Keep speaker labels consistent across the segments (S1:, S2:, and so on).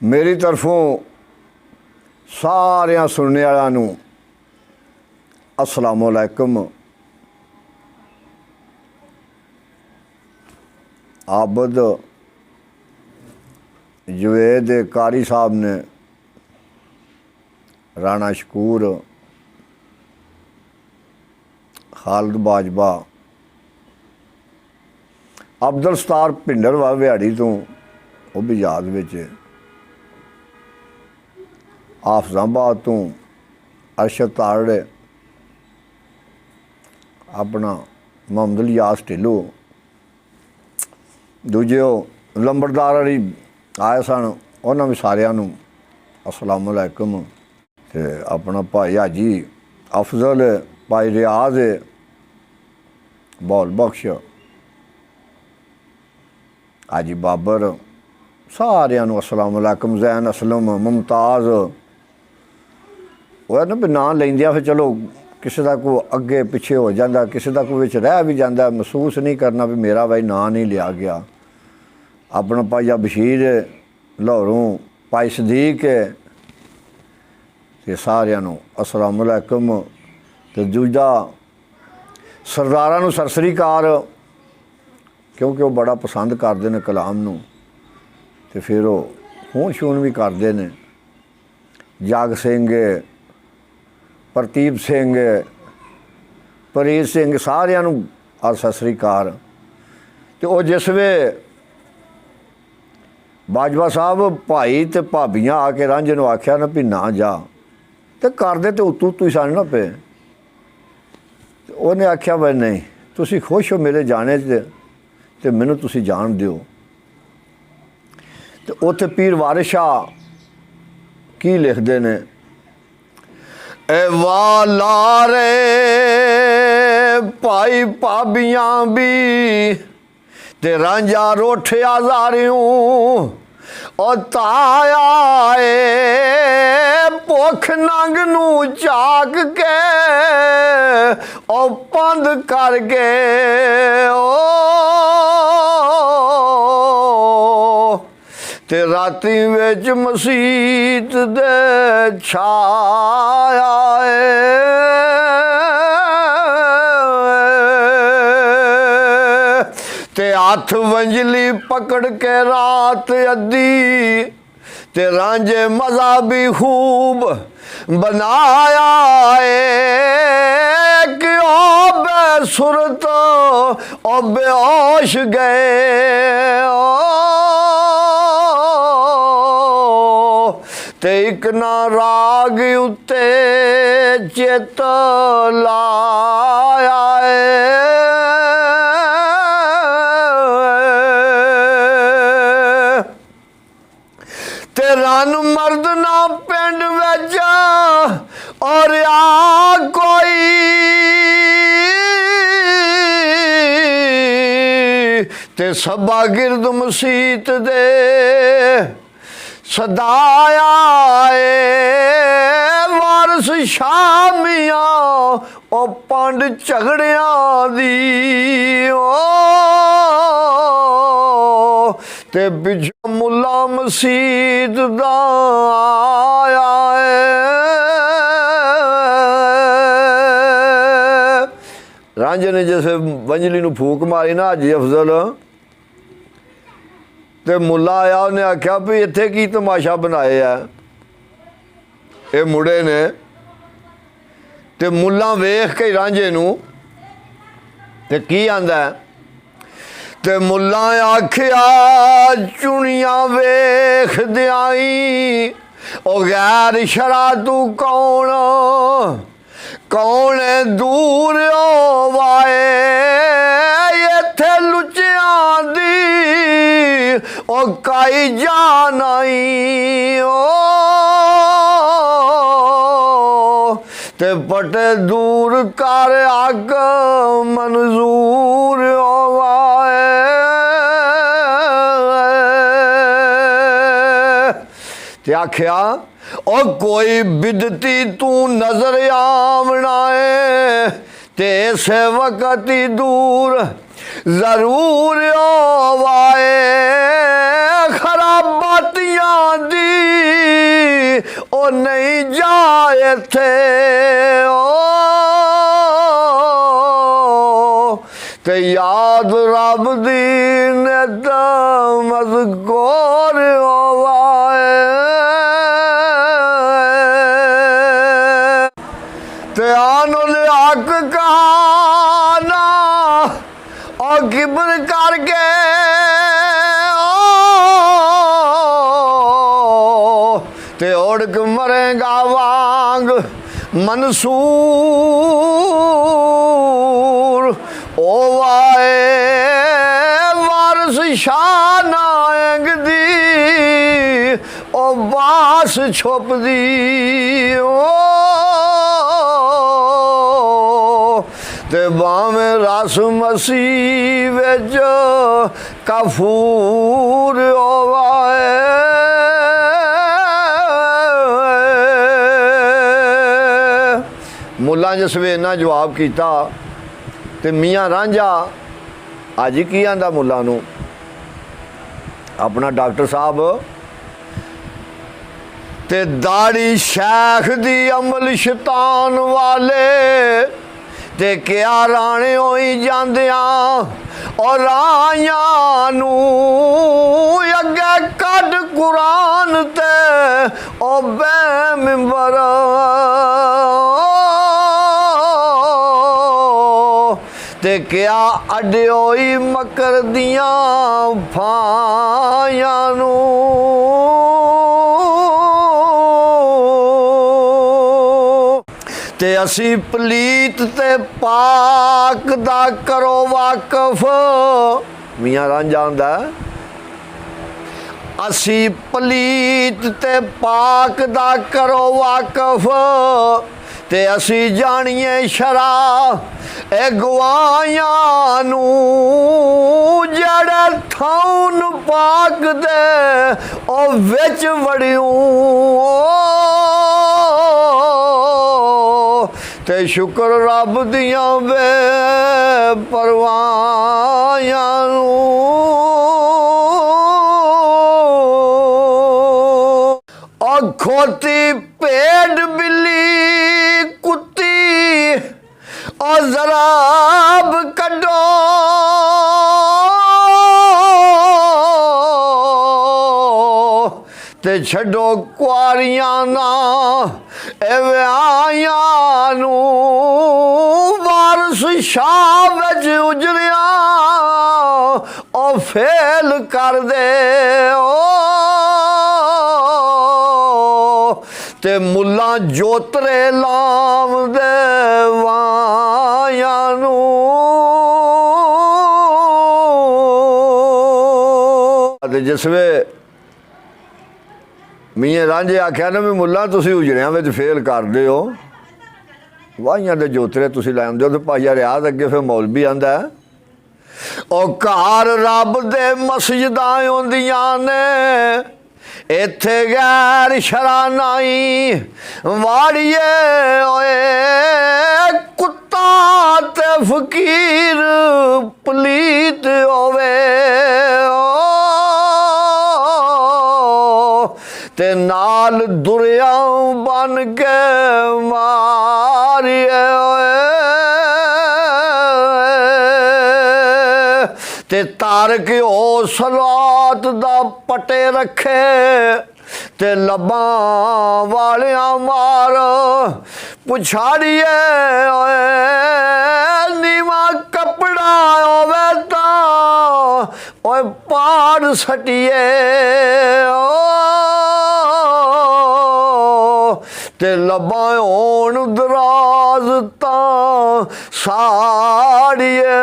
S1: मेरी तरफों सारिया सुनने वालों अस्सलाम वालेकुम। आबद जवेद कारी साहब ने, राणा शकूर, खालिद बाजवा, अब्दुल सत्तार भिंडर वा बिहाड़ी तो वह भी याद विच, हाफिजाबाद तो अरशद तारड़े, अपना मोहम्मद इलियास ढिल्लो, दूजे लंबड़दार वाली आए सन, उन्होंने भी सारिਆਂ ਨੂੰ अस्सलाम वालेकुम। ते अपना भाई हाजी अफजल, भाई रियाज, बौल बख्श, हाजी बाबर, सारिਆਂ ਨੂੰ अस्सलाम वालेकुम। जैन असलम, मुमताज़, वह ना भी ना लेंदिया फिर चलो किसी का कोई अगे पिछे हो जाता, किसी का कोई विच रह भी जाता, महसूस नहीं करना भी मेरा भाई ना नहीं लिया गया। अपना भाईया बशीर लाहौरों, भाई सदीक ते सारिਆਂ ਨੂੰ अस्सलाम वालेकुम। तो दूजा सरदारां ਨੂੰ सत श्री अकाल, क्योंकि वह बड़ा पसंद करते हैं कलाम नूं ते फिर वो खून शून भी करते हैं। जग सिंह, प्रतीप सिंह, प्रीत सिंह, सारिਆਂ ਨੂੰ सत श्री अकाल। तो वह जिस वे बाजवा साहब भाई तो भाबियाँ आके रांझे नूं आख्या ना भी ना जा, तो करते तो उत्तू उत्तू ही सन ना पे। उन्हें आख्या भाई नहीं, तुसी खुश हो मेरे जाने ते मैनू तुसी जान दिओ। तो उत्थे पीर वारिस शाह की लिखते ने, ए वाला रे भाई भाबियां भी ते रांझा रोठिया जारियों, और ताया भुख नंग नू झाक के और बंद कर गए ते राती विच मसीत दे छाया ते हथ वंजली पकड़ के रात अद्धी ते रांझे मजा भी खूब बनाया कि ओ बेसुरत ओ बेहोश गए ते एक ना राग उत्ते चित लाया ते रन मर्द ना पिंड विच और आ कोई ते सबा गिरद मसीत दे सदाया वारस शामिया ओ पंड झगड़िया दी ते पिछो मुला मसीत दा आया रांझे ने जैसे वंजली नूं फूक मारी ना हाजी अफजल, ते मुला आया, उन्हें आख्या भी इत्थे की तमाशा बनाए है ये मुड़े ने। ते मुला वेख के रांझे नूं ते की आंदा है, ते मुला आख्या चुनिया वेख दियाई ओ गैर शरा तू कौन कौन दूर वाए इत्थे लुचियां दी ओ काई जान आई ते पटे दूर कर अग मंजूर वाए ते आख्या ओ कोई बिदती तू नजर आवना है ते से वक्त ही दूर जरूर वाए खराबातियां दी नहीं जाए थे ते याद रब दी ने मज़कूर होवाए ते आनुल हक कहाना और किब्र करके ते ओढ़ मरेगा वांग मंसूर ओ वाए वारस शान आएंग दी ओ बास छुप दी ओ ते बावें रस मसीह विच कफूर ओ वाए मुल्ला जिस वे इन्ना जवाब किया तो मियाँ रांझा अज की आंदा मुल्ला नूं अपना डॉक्टर साहब ते दाड़ी शैख दी अमल शैतान वाले ते क्या राणे होई जांदियां और आयां नूं अगे कड कुरान ते ओ बे मिंबर ते क्या अड्योई मकर दियां फायां नूं ते असी पलीत ते पाक दा करो वाकफ मियाँ रांझा आंदा असी पलीत ते पाक दा करो वाकफ ते असी जानिए शरा ए गवायां नूं जड़े थाउन पाक दे ओ विच वड़ियूं ते शुक्र रब दियां वे परवायां नूं ओ खोती पेड़ बिल्ली कुत्ती और जराब कड्डो ते छड्डो कुआरियां ना एवे आयां नूं वारस शाह विच उजरिया ओ फेल कर दे ते मुल्ला जोतरे लाम दे वायां नूं जिस वे मियाँ रांझे आख्या ना भी मुल्ला तुसी उजड़ियां विच फेल करदे हो वाहियां दे जोतरे तुसी लै आंदे हो ते भाईया रियाज अगे फिर मौलवी आंदा ओ घर रब दे मस्जिदां होंदियां ने इत्थे गैर शरानाई वाड़िए ओए कुत्ता ते फकीर पलीत होवे ते नाल दुरिया बन के मारिए ते तारक ओ सलात दा पटे रखे ते लब्बां वालियां मार पुछाड़िए नीवा कपड़ा होवे तां ओए पाड़ सटिए ते लब्बां होण दराज तां साड़िए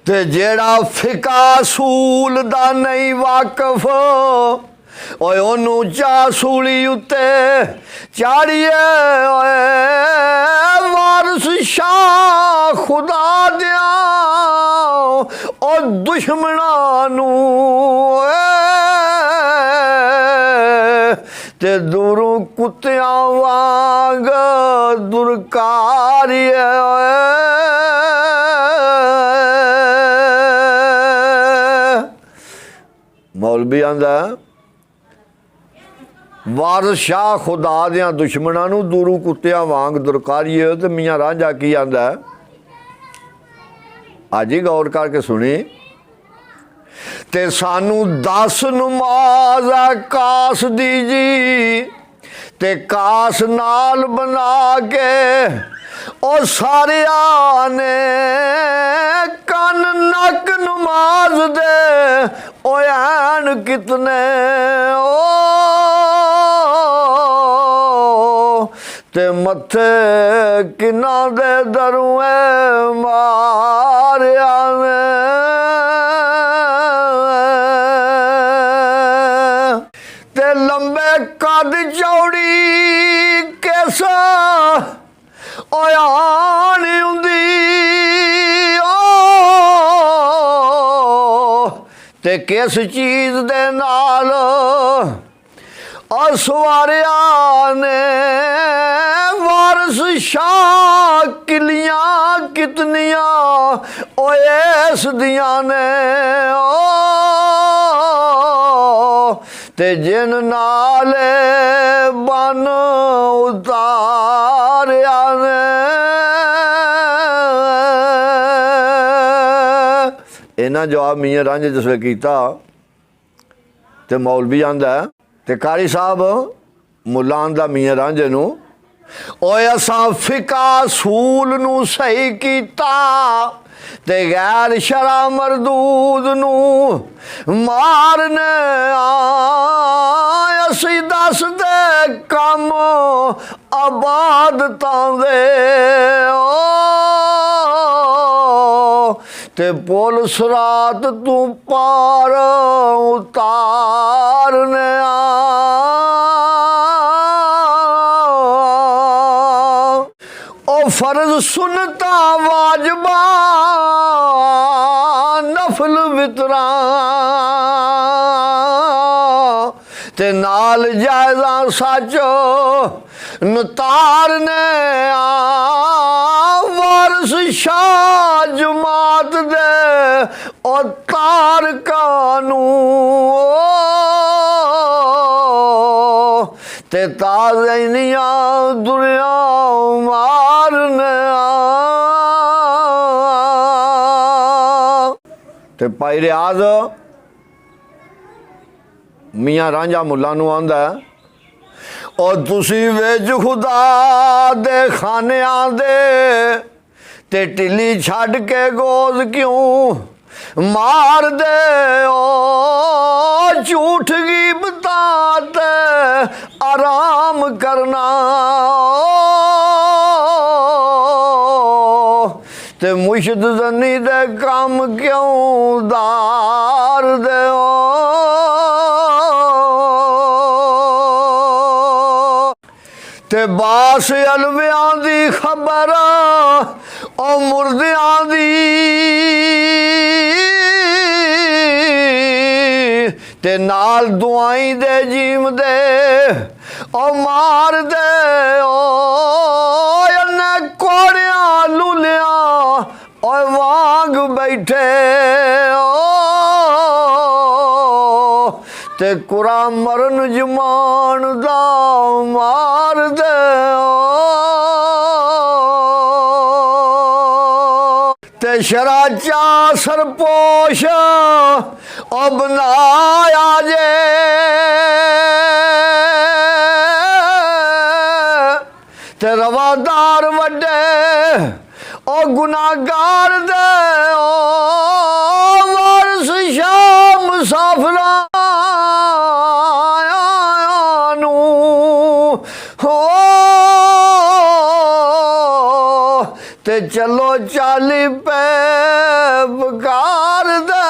S1: ते जेड़ा फिका सूल दा नहीं वाकफ ओए ओनू चा सूली उत्ते चाड़िए ओए वारस शाह खुदा दिया ओ दुश्मनां नू ते दूरों कुत्तियां वांग दुरकारिए मौलवी आंदा वारिस शाह खुदा दियां दुश्मनां नूं दूरू कुत्तियां वांग दुरकारीए। तो मियाँ रांझा की आंदा अज ही गौर करके सुनी। ते सानू 10 नमाज कास दी जी ते कास नाल बना के और सारिया ने कन नक नमाज दे ओ ऐन कितने ओ ते मथे किना दे दरुए मारिया ने ते लंबे कद चौड़ी कैसा आनी हुंदी ते किस चीज़ दे नाल सवारिया ने वारिस शाह किलियां कितनियां इस दियां ने ते जिन नाले बन उतारिया ने। इन्ना जवाब मियाँ रांझे जिसले किया ते मौलवी आंदा ते कारी साहब मुला आंदा मियाँ रांझे नूं ओए असां फिका सूल नूं सही कीता ते गैर शरा मरदूद नूं मारने असी दस दे कम आबादतां दे ते पुल सरात तू पार उतारने फर्ज सुनता वाजबा नफल वितरा ते नाल जायजा सच नतारने वारिस शाह जमात दे और तार कानू ते ताज़निया दुनिया मारने ते भाई रियाज मियाँ रांझा मुला नूं आंदा और तुसी विच खुदा दे खाने आंदे ते टिल्ली छड़ के गोद क्यों मार दे ओ झूठ की बताते आराम करना ते मुर्शिद जनी दे काम क्यों दार दे ते बास अलवियां दी खबर ओ मुर्दियां दी ते नाल दुआई दे जीम दे ओ मार दे ओ कोड़िया लुलिया ओ वांग बैठे ओ ते कुरा मरन जमान दा मार दे ते शरा चा सरपोश ओ बनाया जे ते रवादार वड्डे ओ गुनाहगार दे ओ वारिस शाह मुसाफिरा नू हो ते चलो चाली पे बकार दे